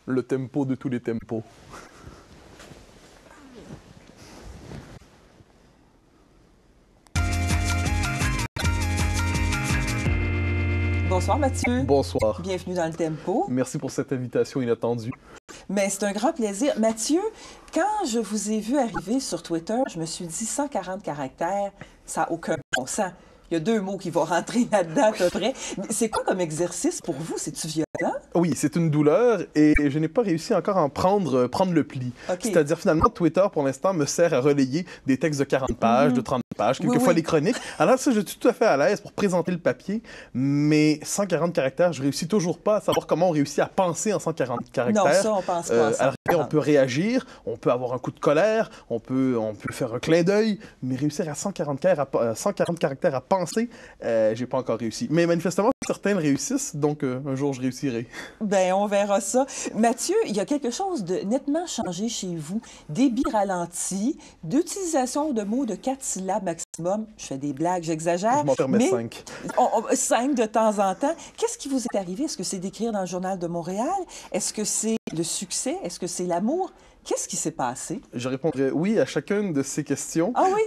le tempo de tous les tempos. Bonsoir Mathieu. Bonsoir. Bienvenue dans le Tempo. Merci pour cette invitation inattendue. Mais c'est un grand plaisir. Mathieu, quand je vous ai vu arriver sur Twitter, je me suis dit 140 caractères, ça n'a aucun bon sens. Il y a 2 mots qui vont rentrer là-dedans à peu près. C'est quoi comme exercice pour vous? C'est-tu violent? Oui, c'est une douleur et je n'ai pas réussi encore à en prendre le pli. Okay. C'est-à-dire, finalement, Twitter, pour l'instant, me sert à relayer des textes de 40 pages, de 30 pages, quelquefois les chroniques. Alors ça, je suis tout à fait à l'aise pour présenter le papier, mais 140 caractères, je réussis toujours pas à savoir comment on réussit à penser en 140 caractères. Non, ça, on pense pas. Alors, on peut réagir, on peut avoir un coup de colère, on peut faire un clin d'œil, mais réussir à 140 caractères à penser, j'ai pas encore réussi. Mais manifestement, certains le réussissent, donc un jour, je réussirai. Ben, on verra ça. Mathieu, il y a quelque chose de nettement changé chez vous. Débit ralenti, d'utilisation de mots de 4 syllabes maximum. Je fais des blagues, j'exagère. Je m'en permets 5. 5 de temps en temps. Qu'est-ce qui vous est arrivé? Est-ce que c'est d'écrire dans le Journal de Montréal? Est-ce que c'est le succès? Est-ce que c'est l'amour? Qu'est-ce qui s'est passé? Je répondrai oui à chacune de ces questions. Ah oui?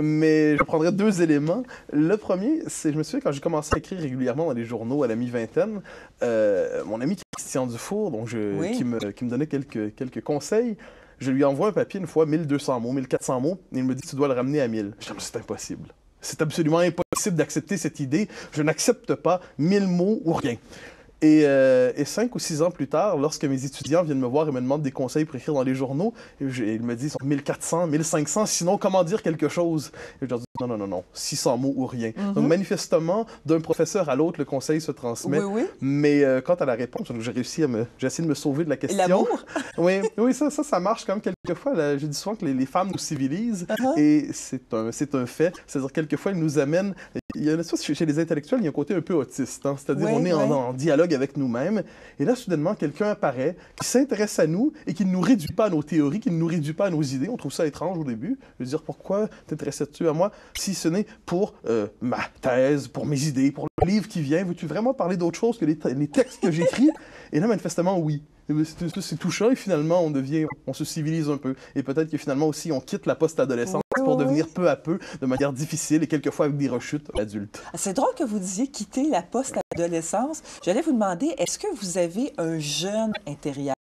Mais je prendrai 2 éléments. Le premier, c'est, je me souviens, quand j'ai commencé à écrire régulièrement dans les journaux à la mi-vingtaine, mon ami Christian Dufour, donc qui me donnait quelques conseils, je lui envoie un papier une fois, 1200 mots, 1400 mots, et il me dit « Tu dois le ramener à 1000 ». Je dis « C'est impossible. C'est absolument impossible d'accepter cette idée. Je n'accepte pas 1000 mots ou rien ». Et 5 ou 6 ans plus tard, lorsque mes étudiants viennent me voir et me demandent des conseils pour écrire dans les journaux, ils me disent 1400, 1500, sinon comment dire quelque chose? Et je leur dis non, 600 mots ou rien. Donc manifestement, d'un professeur à l'autre, le conseil se transmet. Oui. Mais quant à la réponse, j'ai essayé de me sauver de la question. L'amour? Oui, ça marche quand même quelquefois. Là, je dis souvent que les femmes nous civilisent et c'est un fait. C'est-à-dire quelquefois, elles nous amènent... Il y a une chose chez les intellectuels, il y a un côté un peu autiste. Hein? C'est-à-dire on est en dialogue avec nous-mêmes. Et là, soudainement, quelqu'un apparaît qui s'intéresse à nous et qui ne nous réduit pas à nos théories, qui ne nous réduit pas à nos idées. On trouve ça étrange au début. Je veux dire, pourquoi t'intéressais-tu à moi si ce n'est pour ma thèse, pour mes idées, pour le livre qui vient? Veux-tu vraiment parler d'autre chose que les textes que j'écris? Et là, manifestement, oui. C'est touchant et finalement, on se civilise un peu. Et peut-être que finalement aussi, on quitte la post-adolescence pour devenir peu à peu, de manière difficile et quelquefois avec des rechutes, adulte. C'est drôle que vous disiez quitter la post-adolescence. J'allais vous demander, est-ce que vous avez un jeune intérieur?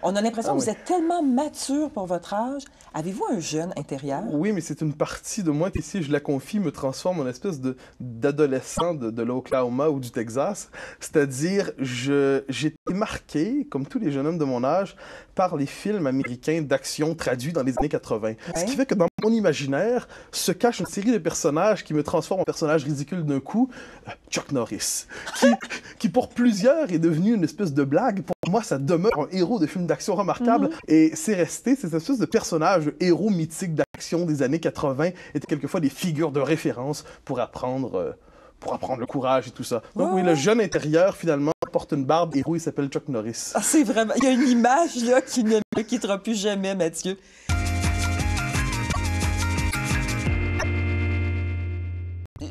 On a l'impression que vous êtes tellement mature pour votre âge. Avez-vous un jeune intérieur? Oui, mais c'est une partie de moi qui, si je la confie, me transforme en espèce d'adolescent de l'Oklahoma ou du Texas. C'est-à-dire, j'ai été marqué, comme tous les jeunes hommes de mon âge, par les films américains d'action traduits dans les années 80. Ce qui fait que dans mon imaginaire se cache une série de personnages qui me transforment en personnage ridicule d'un coup. Chuck Norris, qui pour plusieurs est devenu une espèce de blague. Pour moi, ça demeure un héros de film d'action remarquable. Et c'est resté, cette espèce de personnage, de héros mythique d'action des années 80, étaient quelquefois des figures de référence pour apprendre le courage et tout ça. Donc oui, le jeune intérieur, finalement, porte une barbe, héros, il s'appelle Chuck Norris. Ah, c'est vraiment... Il y a une image, là, qui ne me quittera plus jamais, Mathieu.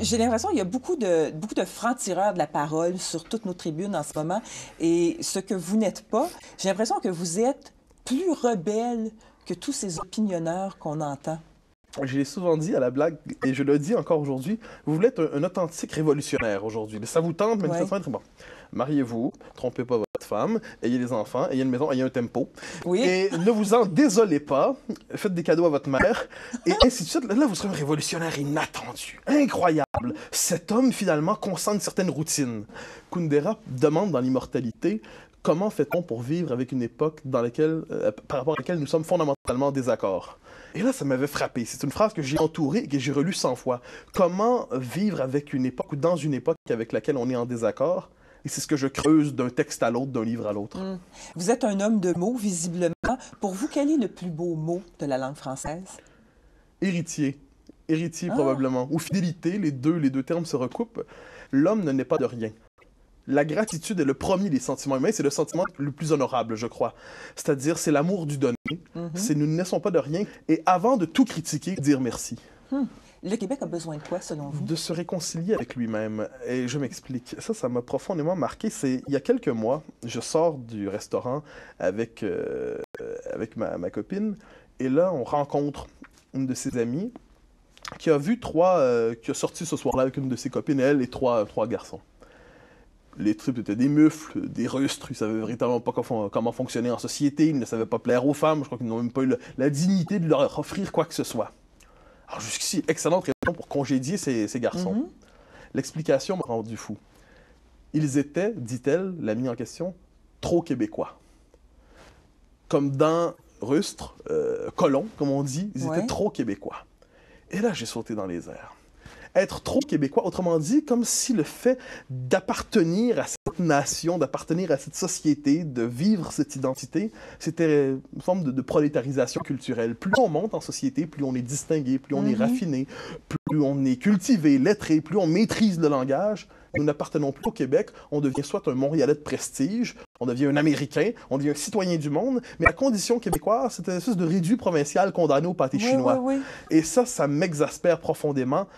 J'ai l'impression qu'il y a beaucoup de francs-tireurs de la parole sur toutes nos tribunes en ce moment. Et ce que vous n'êtes pas, j'ai l'impression que vous êtes plus rebelle que tous ces opinionneurs qu'on entend. Je l'ai souvent dit à la blague, et je le dis encore aujourd'hui, vous voulez être un authentique révolutionnaire aujourd'hui. Ça vous tente, manifestement, très bon. Mariez-vous, trompez pas votre femme, ayez des enfants, ayez une maison, ayez un tempo. Oui. Et ne vous en désolez pas, faites des cadeaux à votre mère, et ainsi de suite. Là, vous serez un révolutionnaire inattendu, incroyable. Cet homme, finalement, consent une certaine routine. Kundera demande dans l'immortalité, comment fait-on pour vivre avec une époque par rapport à laquelle nous sommes fondamentalement en désaccord? Et là, ça m'avait frappé. C'est une phrase que j'ai entourée et que j'ai relue 100 fois. Comment vivre avec une époque ou dans une époque avec laquelle on est en désaccord? Et c'est ce que je creuse d'un texte à l'autre, d'un livre à l'autre. Vous êtes un homme de mots, visiblement. Pour vous, quel est le plus beau mot de la langue française? Héritier. Héritier, probablement. Ou fidélité, les deux termes se recoupent. L'homme ne naît pas de rien. La gratitude est le premier des sentiments humains, c'est le sentiment le plus honorable, je crois. C'est-à-dire, c'est l'amour du donné, c'est nous ne naissons pas de rien, et avant de tout critiquer, dire merci. Le Québec a besoin de quoi, selon vous? De se réconcilier avec lui-même. Et je m'explique. Ça m'a profondément marqué. C'est il y a quelques mois, je sors du restaurant avec, avec ma copine, et là, on rencontre une de ses amies qui a vu qui a sorti ce soir-là avec une de ses copines, elle et trois garçons. Les types étaient des mufles, des rustres, ils savaient véritablement pas comment fonctionner en société, ils ne savaient pas plaire aux femmes, je crois qu'ils n'ont même pas eu la dignité de leur offrir quoi que ce soit. Alors jusqu'ici, excellente raison pour congédier ces garçons. Mhm. L'explication m'a rendu fou. Ils étaient, dit-elle, l'amie en question, trop québécois. Comme dans Rustre, colon, comme on dit, ils étaient trop québécois. Et là, j'ai sauté dans les airs. Être trop québécois, autrement dit, comme si le fait d'appartenir à cette nation, d'appartenir à cette société, de vivre cette identité, c'était une forme de prolétarisation culturelle. Plus on monte en société, plus on est distingué, plus on est raffiné, plus on est cultivé, lettré, plus on maîtrise le langage. Nous n'appartenons plus au Québec, on devient soit un Montréalais de prestige, on devient un Américain, on devient un citoyen du monde, mais la condition québécoise, c'est une espèce de réduit provincial condamné au pâté chinois. Oui. Et ça m'exaspère profondément.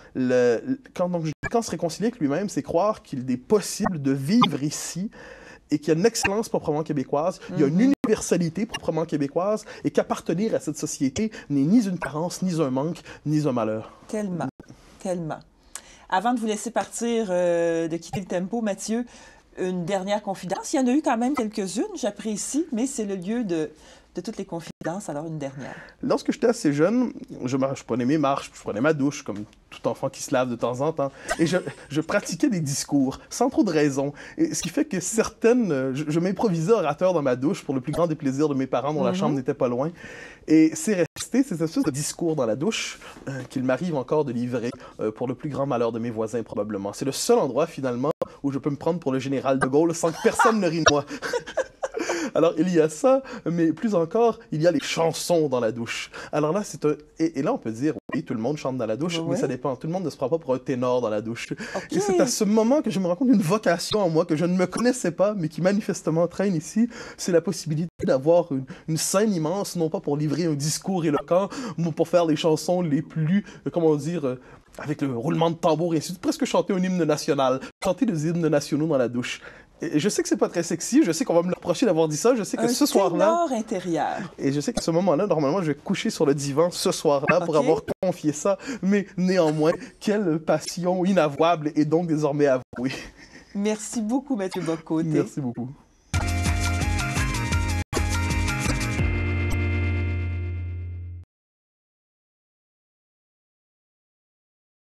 Quand se réconcilier avec lui-même, c'est croire qu'il est possible de vivre ici et qu'il y a une excellence proprement québécoise, il y a une universalité proprement québécoise, et qu'appartenir à cette société n'est ni une carence, ni un manque, ni un malheur. Tellement, tellement. Avant de vous laisser partir, de quitter le tempo, Mathieu, une dernière confidence. Il y en a eu quand même quelques-unes, j'apprécie, mais c'est le lieu de toutes les confidences, alors une dernière. Lorsque j'étais assez jeune, je prenais mes marches, je prenais ma douche, comme tout enfant qui se lave de temps en temps, et je pratiquais des discours, sans trop de raison. Et ce qui fait que je m'improvisais orateur dans ma douche pour le plus grand des plaisirs de mes parents, dont la chambre n'était pas loin. Et c'est resté cette espèce de discours dans la douche qu'il m'arrive encore de livrer pour le plus grand malheur de mes voisins, probablement. C'est le seul endroit, finalement, où je peux me prendre pour le général de Gaulle sans que personne ne rie de moi. Alors, il y a ça, mais plus encore, il y a les chansons dans la douche. Alors là, et là, on peut dire, oui, tout le monde chante dans la douche, mais ça dépend. Tout le monde ne se prend pas pour un ténor dans la douche. Okay. Et c'est à ce moment que je me rends compte d'une vocation en moi que je ne me connaissais pas, mais qui manifestement traîne ici. C'est la possibilité d'avoir une scène immense, non pas pour livrer un discours éloquent, mais pour faire les chansons les plus, comment dire... avec le roulement de tambour et ainsi de suite, presque chanter un hymne national, chanter des hymnes nationaux dans la douche. Et je sais que c'est pas très sexy, je sais qu'on va me le reprocher d'avoir dit ça, je sais que ce soir-là... intérieur. Et je sais que ce moment-là, normalement, je vais coucher sur le divan ce soir-là pour avoir confié ça, mais néanmoins, quelle passion inavouable est donc désormais avouée. Merci beaucoup, Mathieu Bock-Côté. Merci beaucoup.